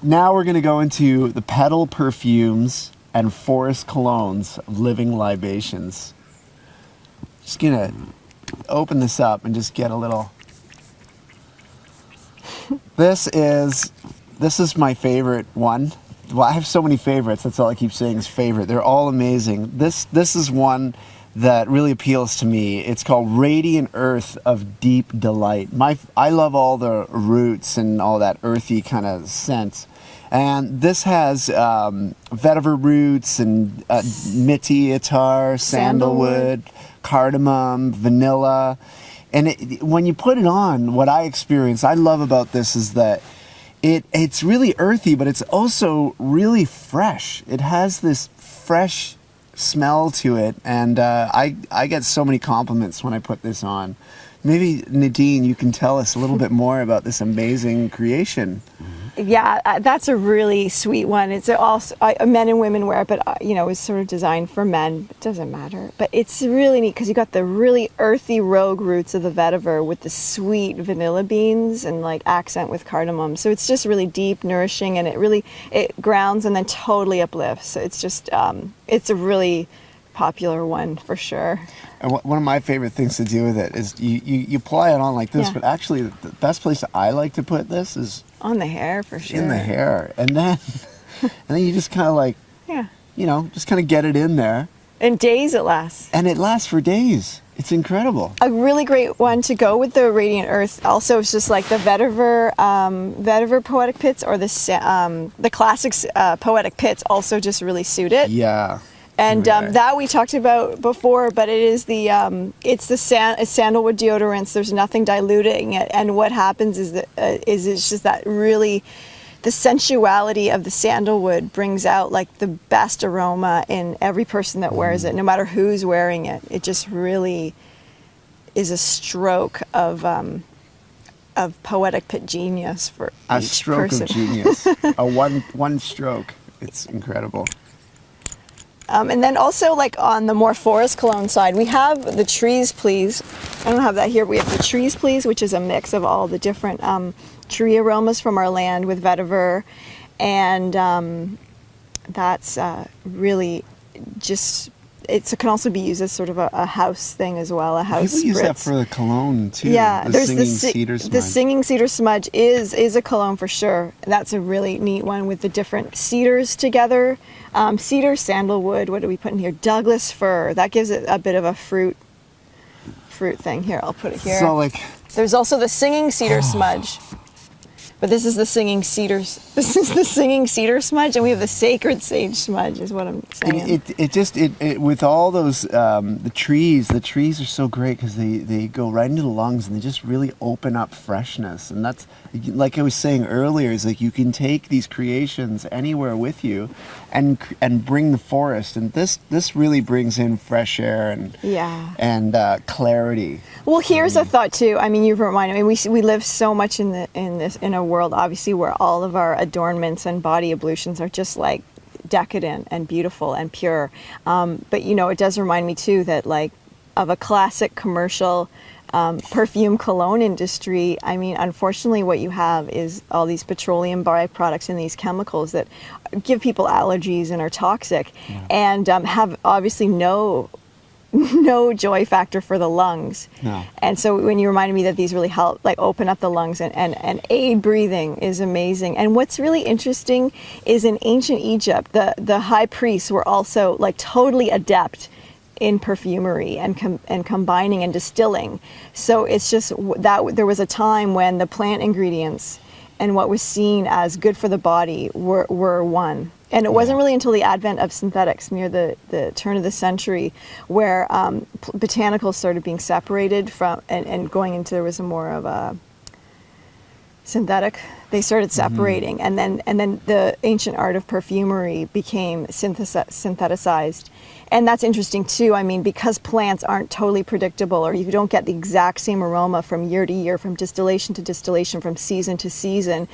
now we're going to go into the petal perfumes and forest colognes of Living Libations. Just going to open this up and just get a little... This is my favorite one. Well, I have so many favorites. That's all I keep saying is favorite. They're all amazing. This is one that really appeals to me. It's called Radiant Earth of Deep Delight. I love all the roots and all that earthy kind of scent. And this has vetiver roots and miti, attar, sandalwood, cardamom, vanilla. And when you put it on, what I love about this is that it's really earthy, but it's also really fresh. It has this fresh smell to it, and I get so many compliments when I put this on. Maybe, Nadine, you can tell us a little bit more about this amazing creation. Yeah, that's a really sweet one. It's also men and women wear it, but it's sort of designed for men. It doesn't matter, but it's really neat because you got the really earthy rogue roots of the vetiver with the sweet vanilla beans and like accent with cardamom. So it's just really deep, nourishing, and it grounds and then totally uplifts. So it's just it's a really popular one for sure. And one of my favorite things to do with it is you apply it on like this, but actually the best place I like to put this is on the hair for sure. In the hair, and then you just kind of like just kind of get it in there. And days it lasts. And it lasts for days. It's incredible. A really great one to go with the Radiant Earth also is just like the vetiver poetic pits, or the classics poetic pits also just really suit it. Yeah. And that we talked about before, but it is it's sandalwood deodorants. There's nothing diluting it, and what happens is that it's just that really, the sensuality of the sandalwood brings out like the best aroma in every person that wears it, no matter who's wearing it. It just really is a stroke of poetic pit genius for each stroke person. Of genius. A one stroke. It's incredible. And then also, like on the more forest cologne side, we have the Trees Please. I don't have that here. We have the Trees Please, which is a mix of all the different tree aromas from our land with vetiver, and that's really just. It can also be used as sort of a house thing as well, a house spritz. People use that for the cologne too. Yeah, there's cedar smudge. The Singing Cedar Smudge is a cologne for sure. That's a really neat one with the different cedars together. Cedar, sandalwood. What do we put in here? Douglas fir. That gives it a bit of a fruit thing. Here, I'll put it here. So there's also the Singing Cedar Smudge. But this is the Singing Cedar. This is the Singing Cedar Smudge, and we have the Sacred Sage Smudge. Is what I'm saying. It with all those the trees are so great because they go right into the lungs and they just really open up freshness. And that's like I was saying earlier, is like you can take these creations anywhere with you, and bring the forest. And this really brings in fresh air and clarity. Well, here's a thought too. I mean, you've reminded me. We live so much in a world, obviously, where all of our adornments and body ablutions are just like decadent and beautiful and pure. But it does remind me too that like of a classic commercial perfume cologne industry. I mean, unfortunately, what you have is all these petroleum byproducts and these chemicals that give people allergies and are toxic, and have obviously no joy factor for the lungs. No. And so when you reminded me that these really help like open up the lungs and aid breathing is amazing. And what's really interesting is in ancient Egypt, the high priests were also like totally adept in perfumery and combining and distilling. So it's just that there was a time when the plant ingredients and what was seen as good for the body were one. And it wasn't really until the advent of synthetics near the turn of the century where botanicals started being separated from and going into, there was a more of a synthetic. They started separating, and then the ancient art of perfumery became syntheticized. And that's interesting too. I mean, because plants aren't totally predictable, or you don't get the exact same aroma from year to year, from distillation to distillation, from season to season.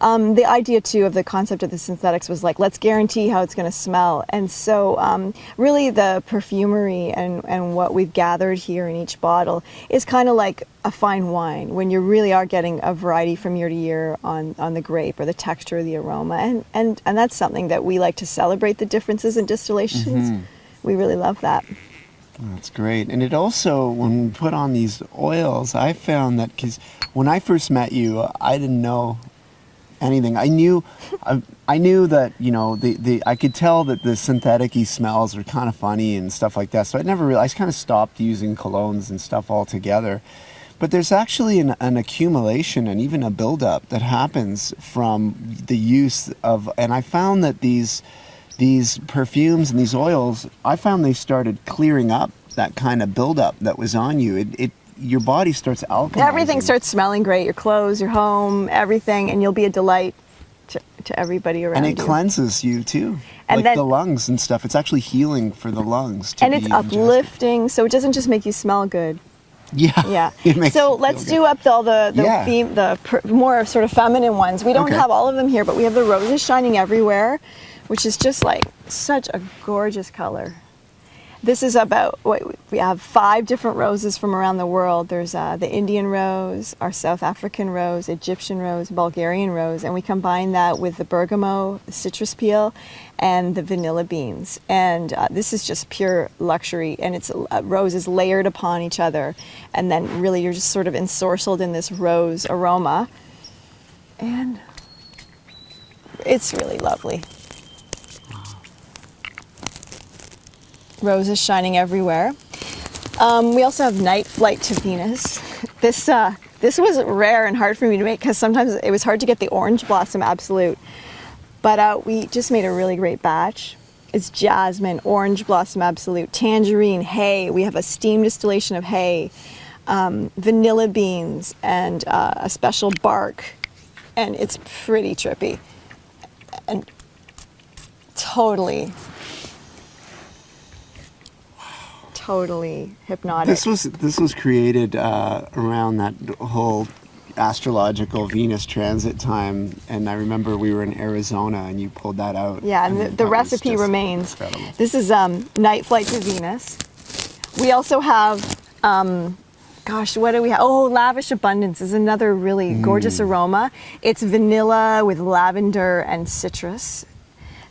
The idea too of the concept of the synthetics was like, let's guarantee how it's going to smell. And so really the perfumery and what we've gathered here in each bottle is kind of like a fine wine, when you really are getting a variety from year to year on the grape or the texture of the aroma. And that's something that we like to celebrate, the differences in distillations. We really love that. That's great. And it also, when we put on these oils, I found that, because when I first met you, I didn't know anything. I knew that, you know, I could tell that the synthetic-y smells were kind of funny and stuff like that. So I never really, I kind of stopped using colognes and stuff altogether. But there's actually an accumulation and even a buildup that happens from the use of, and I found that these perfumes and these oils, I found they started clearing up that kind of buildup that was on you. Your body starts alchemizing. Everything starts smelling great. Your clothes, your home, everything, and you'll be a delight to everybody around you. And it cleanses you too. And like then, the lungs and stuff. It's actually healing for the lungs. And it's uplifting, so it doesn't just make you smell good. Yeah. Yeah. So let's do up all the more sort of feminine ones. We don't have all of them here, but we have the Roses Shining Everywhere, which is just like such a gorgeous color. This is about, we have 5 different roses from around the world. There's the Indian rose, our South African rose, Egyptian rose, Bulgarian rose, and we combine that with the bergamot, the citrus peel, and the vanilla beans. And this is just pure luxury, and it's roses layered upon each other. And then really you're just sort of ensorcelled in this rose aroma. And it's really lovely. Roses Shining Everywhere. We also have Night Flight to Venus. This was rare and hard for me to make because sometimes it was hard to get the Orange Blossom Absolute. But we just made a really great batch. It's jasmine, Orange Blossom Absolute, tangerine, hay. We have a steam distillation of hay, vanilla beans, and a special bark. And it's pretty trippy and totally hypnotic. This was created around that whole astrological Venus transit time, and I remember we were in Arizona and you pulled that out. Yeah, and the recipe remains. Incredible. This is Night Flight to Venus. We also have, gosh, what do we have? Oh, Lavish Abundance is another really gorgeous aroma. It's vanilla with lavender and citrus.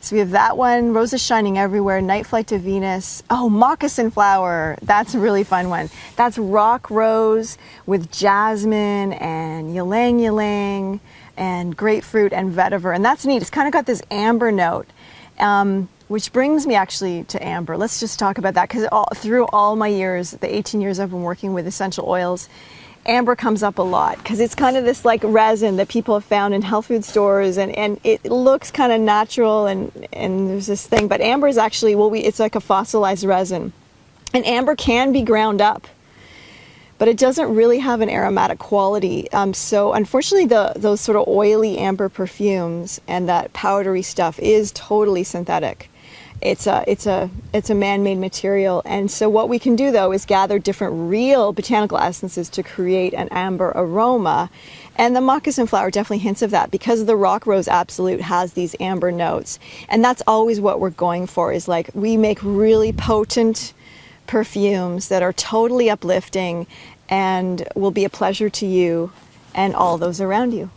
So we have that one, Roses Shining Everywhere, Night Flight to Venus. Oh, Moccasin Flower, that's a really fun one. That's rock rose with jasmine and ylang ylang and grapefruit and vetiver. And that's neat, it's kind of got this amber note, which brings me actually to amber. Let's just talk about that, because through all my years, the 18 years I've been working with essential oils, amber comes up a lot because it's kind of this like resin that people have found in health food stores, and it looks kind of natural, and there's this thing, but amber is actually, it's like a fossilized resin, and amber can be ground up, but it doesn't really have an aromatic quality. So unfortunately those sort of oily amber perfumes and that powdery stuff is totally synthetic. It's a man-made material, and so what we can do though is gather different real botanical essences to create an amber aroma, and the moccasin flower definitely hints of that because the rock rose absolute has these amber notes, and that's always what we're going for, is like we make really potent perfumes that are totally uplifting and will be a pleasure to you and all those around you.